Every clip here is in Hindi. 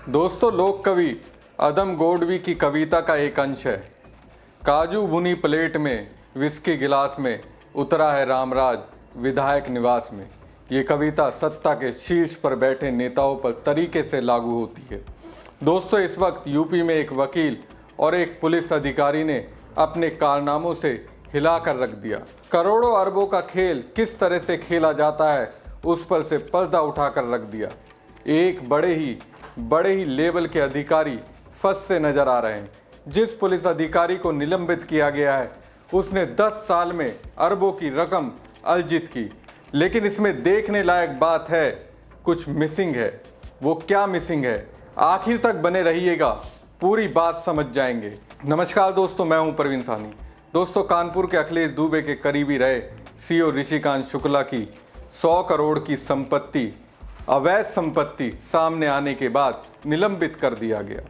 दोस्तों, लोक कवि अदम गोडवी की कविता का एक अंश है। काजू भुनी प्लेट में विस्की गिलास में उतरा है रामराज विधायक निवास में। ये कविता सत्ता के शीर्ष पर बैठे नेताओं पर तरीके से लागू होती है। दोस्तों, इस वक्त यूपी में एक वकील और एक पुलिस अधिकारी ने अपने कारनामों से हिलाकर रख दिया। करोड़ों अरबों का खेल किस तरह से खेला जाता है उस पर से पर्दा उठाकर रख दिया। एक बड़े ही लेवल के अधिकारी फंसते नजर आ रहे हैं। जिस पुलिस अधिकारी को निलंबित किया गया है उसने 10 साल में अरबों की रकम अर्जित की। लेकिन इसमें देखने लायक बात है, कुछ मिसिंग है। वो क्या मिसिंग है, आखिर तक बने रहिएगा, पूरी बात समझ जाएंगे। नमस्कार दोस्तों, मैं हूं प्रवीण सानी। दोस्तों, कानपुर के अखिलेश दुबे के करीबी रहे सीओ ऋषिकांत शुक्ला की 100 करोड़ की संपत्ति, अवैध संपत्ति सामने आने के बाद निलंबित कर दिया गया।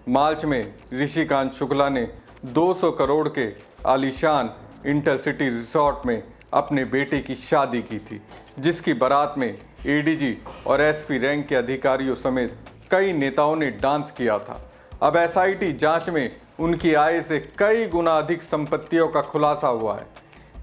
मार्च में ऋषिकांत शुक्ला ने 200 करोड़ के आलीशान इंटरसिटी रिसोर्ट में अपने बेटे की शादी की थी, जिसकी बारात में एडीजी और एसपी रैंक के अधिकारियों समेत कई नेताओं ने डांस किया था। अब एसआईटी जांच में उनकी आय से कई गुना अधिक संपत्तियों का खुलासा हुआ है।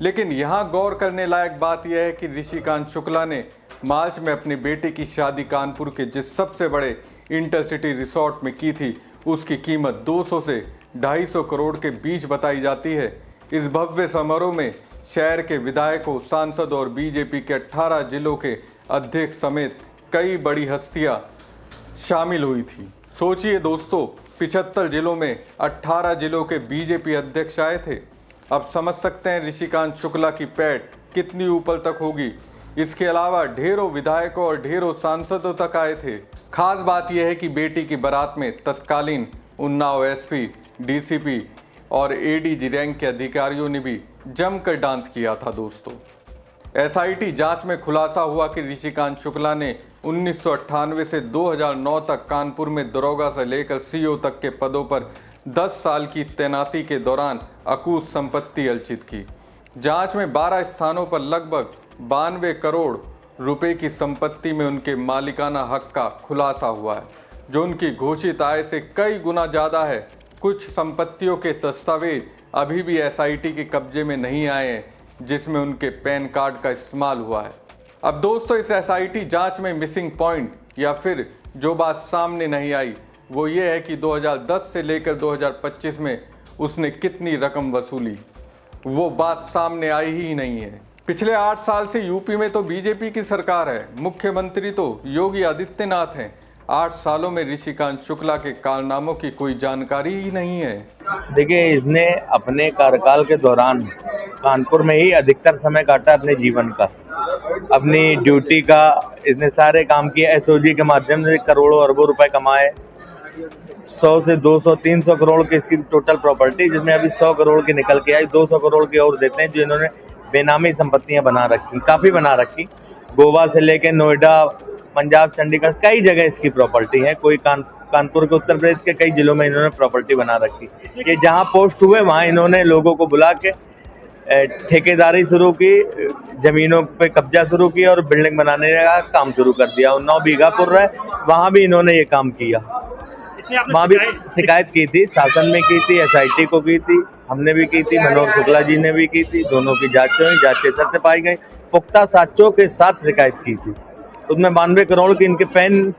लेकिन यहाँ गौर करने लायक बात यह है कि ऋषिकांत शुक्ला ने मार्च में अपने बेटे की शादी कानपुर के जिस सबसे बड़े इंटरसिटी रिसोर्ट में की थी, उसकी कीमत 200 से 250 करोड़ के बीच बताई जाती है। इस भव्य समारोह में शहर के विधायकों, सांसद और बीजेपी के 18 जिलों के अध्यक्ष समेत कई बड़ी हस्तियां शामिल हुई थी। सोचिए दोस्तों, 75 जिलों में 18 जिलों के बीजेपी अध्यक्ष आए थे। अब समझ सकते हैं ऋषिकांत शुक्ला की पैठ कितनी ऊपर तक होगी। इसके अलावा ढेरों विधायकों और ढेरों सांसदों तक आए थे। खास बात यह है कि बेटी की बारात में तत्कालीन उन्नाव एसपी, डीसीपी और एडीजी रैंक के अधिकारियों ने भी जमकर डांस किया था। दोस्तों, एसआईटी जांच में खुलासा हुआ कि ऋषिकांत शुक्ला ने 1998 से 2009 तक कानपुर में दरोगा से लेकर सीओ तक के पदों पर 10 साल की तैनाती के दौरान अकूत संपत्ति अर्जित की। जांच में 12 स्थानों पर लगभग 92 करोड़ रुपए की संपत्ति में उनके मालिकाना हक का खुलासा हुआ है, जो उनकी घोषित आय से कई गुना ज़्यादा है। कुछ संपत्तियों के दस्तावेज अभी भी एसआईटी के कब्जे में नहीं आए हैं, जिसमें उनके पैन कार्ड का इस्तेमाल हुआ है। अब दोस्तों, इस एसआईटी जांच में मिसिंग पॉइंट या फिर जो बात सामने नहीं आई वो ये है कि 2010 से लेकर 2025 में उसने कितनी रकम वसूली, वो बात सामने आई ही नहीं है। पिछले 8 साल से यूपी में तो बीजेपी की सरकार है, मुख्यमंत्री तो योगी आदित्यनाथ हैं। 8 सालों में ऋषिकांत शुक्ला के कारनामों की कोई जानकारी ही नहीं है। देखिए, इसने अपने कार्यकाल के दौरान कानपुर में ही अधिकतर समय काटा अपने जीवन का, अपनी ड्यूटी का। इसने सारे काम किए, एसओजी के माध्यम से करोड़ों अरबों रुपए कमाए। 100 से 200 300 करोड़ की इसकी टोटल प्रॉपर्टी, जिसमें अभी 100 करोड़ की निकल के आई। 200 करोड़ की और देते हैं जो इन्होंने बेनामी संपत्तियां बना रखी, काफ़ी बना रखी। गोवा से लेके नोएडा, पंजाब, चंडीगढ़, कई जगह इसकी प्रॉपर्टी है। कोई कानपुर के, उत्तर प्रदेश के कई जिलों में इन्होंने प्रॉपर्टी बना रखी। ये जहाँ पोस्ट हुए वहाँ इन्होंने लोगों को बुला के ठेकेदारी शुरू की, जमीनों पे कब्जा शुरू किया और बिल्डिंग बनाने का काम शुरू कर दिया। उन्नाव बीघापुर रहे, वहाँ भी इन्होंने ये काम किया। वहाँ भी शिकायत की थी, शासन में की थी, एसआईटी को की थी, हमने भी की थी, मनोहर शुक्ला जी ने भी की थी। दोनों की जांच हुई, जांच सत्य पाई गई, पुख्ता साक्ष्यों के साथ शिकायत की थी। उसमें 92 करोड़ की इनके पैन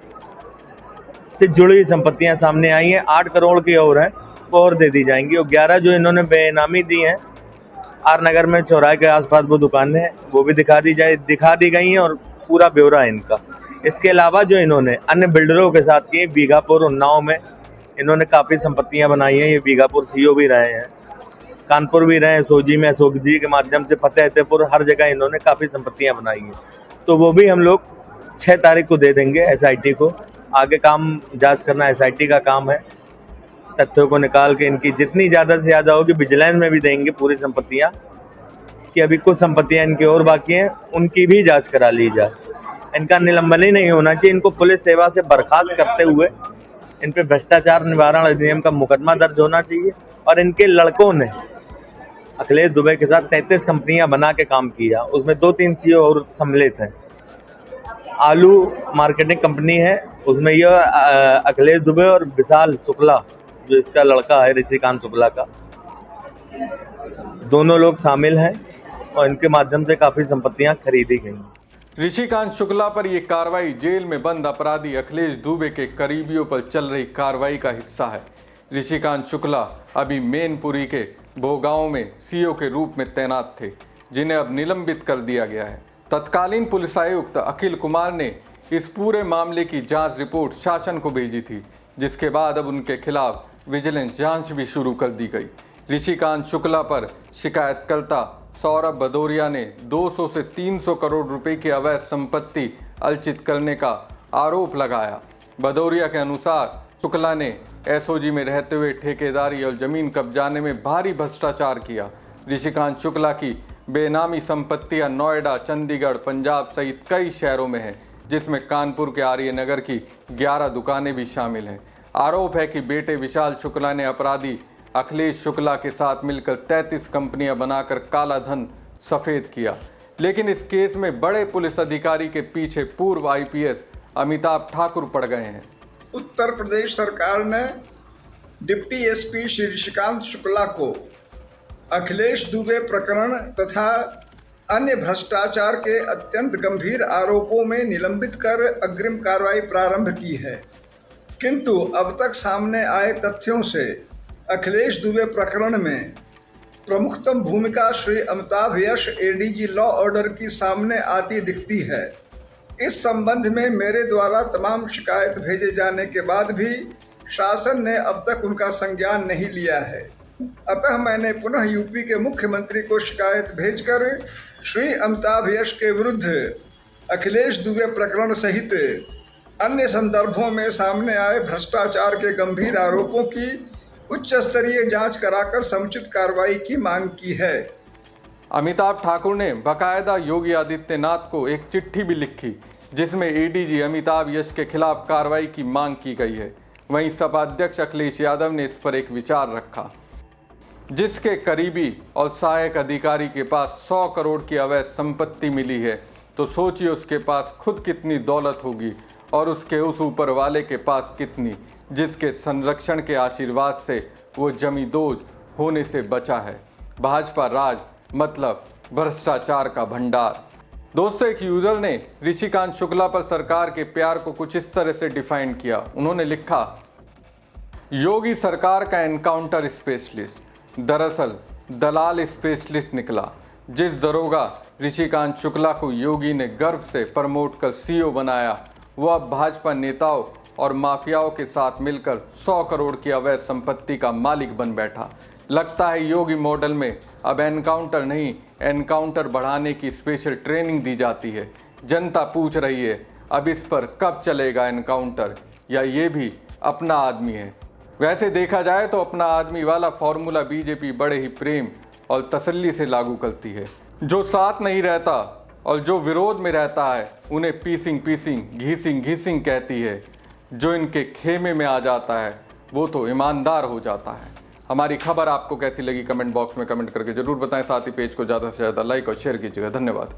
से जुड़ी हुई संपत्तियां सामने आई हैं। 8 करोड़ की और है, वो और दे दी जाएंगी। और 11 जो इन्होंने बेनामी दी हैं, आर नगर में चौराहे के आसपास वो दुकानें हैं, वो भी दिखा दी गई हैं और पूरा ब्यौरा है इनका। इसके अलावा जो इन्होंने अन्य बिल्डरों के साथ की, बीघापुर, उन्नाव में इन्होंने काफ़ी संपत्तियां बनाई हैं। ये बीघापुर सीओ भी रहे हैं, कानपुर भी रहे हैं, सोजी में अशोक जी के माध्यम से, फतेहपुर, हर जगह इन्होंने काफ़ी संपत्तियां बनाई हैं। तो वो भी हम लोग 6 तारीख को दे देंगे एसआईटी को। आगे काम जांच करना एसआईटी का काम है। तथ्यों को निकाल के इनकी जितनी ज़्यादा से ज़्यादा होगी विजिलेंस में भी देंगे पूरी संपत्तियां, कि अभी कुछ संपत्तियां इनकी और बाकी हैं, उनकी भी जांच करा ली जाए। इनका निलंबन ही नहीं होना चाहिए। इनको पुलिस सेवा से बर्खास्त करते हुए इन पे भ्रष्टाचार निवारण अधिनियम का मुकदमा दर्ज होना चाहिए। और इनके लड़कों ने अखिलेश दुबे के साथ 33 कंपनियां बना के काम किया, उसमें 2-3 सीईओ और सम्मिलित हैं। आलू मार्केटिंग कंपनी है, उसमें यह अखिलेश दुबे और विशाल शुक्ला, जो इसका लड़का है ऋषिकांत शुक्ला का, दोनों लोग शामिल हैं और इनके माध्यम से काफ़ी संपत्तियां खरीदी गई। ऋषिकांत शुक्ला पर यह कार्रवाई जेल में बंद अपराधी अखिलेश दुबे के करीबियों पर चल रही कार्रवाई का हिस्सा है। ऋषिकांत शुक्ला अभी मैनपुरी के भोगांव में सीओ के रूप में तैनात थे, जिन्हें अब निलंबित कर दिया गया है। तत्कालीन पुलिस आयुक्त अखिल कुमार ने इस पूरे मामले की जांच रिपोर्ट शासन को भेजी थी, जिसके बाद अब उनके खिलाफ विजिलेंस जांच भी शुरू कर दी गई। ऋषिकांत शुक्ला पर शिकायतकर्ता सौरभ भदौरिया ने 200 से 300 करोड़ रुपए की अवैध संपत्ति अर्जित करने का आरोप लगाया। भदौरिया के अनुसार शुक्ला ने एसओजी में रहते हुए ठेकेदारी और जमीन कब्जाने में भारी भ्रष्टाचार किया। ऋषिकांत शुक्ला की बेनामी संपत्तियां नोएडा, चंडीगढ़, पंजाब सहित कई शहरों में हैं, जिसमें कानपुर के आर्य नगर की 11 दुकानें भी शामिल हैं। आरोप है कि बेटे विशाल शुक्ला ने अपराधी अखिलेश शुक्ला के साथ मिलकर 33 कंपनियां बनाकर काला धन सफेद किया। लेकिन इस केस में बड़े पुलिस अधिकारी के पीछे पूर्व आईपीएस अमिताभ ठाकुर पड़ गए हैं। उत्तर प्रदेश सरकार ने डिप्टी एसपी श्री ऋषिकांत शुक्ला को अखिलेश दुबे प्रकरण तथा अन्य भ्रष्टाचार के अत्यंत गंभीर आरोपों में निलंबित कर अग्रिम कार्रवाई प्रारंभ की है। किंतु अब तक सामने आए तथ्यों से अखिलेश दुबे प्रकरण में प्रमुखतम भूमिका श्री अमिताभ यश एडीजी लॉ ऑर्डर की सामने आती दिखती है। इस संबंध में मेरे द्वारा तमाम शिकायत भेजे जाने के बाद भी शासन ने अब तक उनका संज्ञान नहीं लिया है। अतः मैंने पुनः यूपी के मुख्यमंत्री को शिकायत भेजकर श्री अमिताभ यश के विरुद्ध अखिलेश दुबे प्रकरण सहित अन्य संदर्भों में सामने आए भ्रष्टाचार के गंभीर आरोपों की उच्च स्तरीय जांच कराकर समुचित कार्रवाई की मांग की है। अमिताभ ठाकुर ने बाकायदा योगी आदित्यनाथ को एक चिट्ठी भी लिखी, जिसमें एडीजी अमिताभ यश के खिलाफ कार्रवाई की मांग की गई है। वहीं सपा अध्यक्ष अखिलेश यादव ने इस पर एक विचार रखा। जिसके करीबी और सहायक अधिकारी के पास 100 करोड़ की अवैध संपत्ति मिली है, तो सोचिए उसके पास खुद कितनी दौलत होगी और उसके उस ऊपर वाले के पास कितनी, जिसके संरक्षण के आशीर्वाद से वो जमींदोज होने से बचा है। भाजपा राज मतलब भ्रष्टाचार का भंडार। दोस्तों, एक यूजर ने ऋषिकांत शुक्ला पर सरकार के प्यार को कुछ इस तरह से डिफाइन किया। उन्होंने लिखा, योगी सरकार का एनकाउंटर स्पेशलिस्ट दरअसल दलाल स्पेशलिस्ट निकला। जिस दरोगा ऋषिकांत शुक्ला को योगी ने गर्व से प्रमोट कर सीओ बनाया, वो अब भाजपा नेताओं और माफियाओं के साथ मिलकर 100 करोड़ की अवैध संपत्ति का मालिक बन बैठा। लगता है योगी मॉडल में अब एनकाउंटर नहीं, एनकाउंटर बढ़ाने की स्पेशल ट्रेनिंग दी जाती है। जनता पूछ रही है, अब इस पर कब चलेगा एनकाउंटर, या ये भी अपना आदमी है। वैसे देखा जाए तो अपना आदमी वाला फॉर्मूला बीजेपी बड़े ही प्रेम और तसल्ली से लागू करती है। जो साथ नहीं रहता और जो विरोध में रहता है, उन्हें पीसिंग पीसिंग घीसिंग घीसिंग कहती है। जो इनके खेमे में आ जाता है, वो तो ईमानदार हो जाता है। हमारी खबर आपको कैसी लगी कमेंट बॉक्स में कमेंट करके जरूर बताएं। साथ ही पेज को ज़्यादा से ज़्यादा लाइक और शेयर कीजिएगा। धन्यवाद।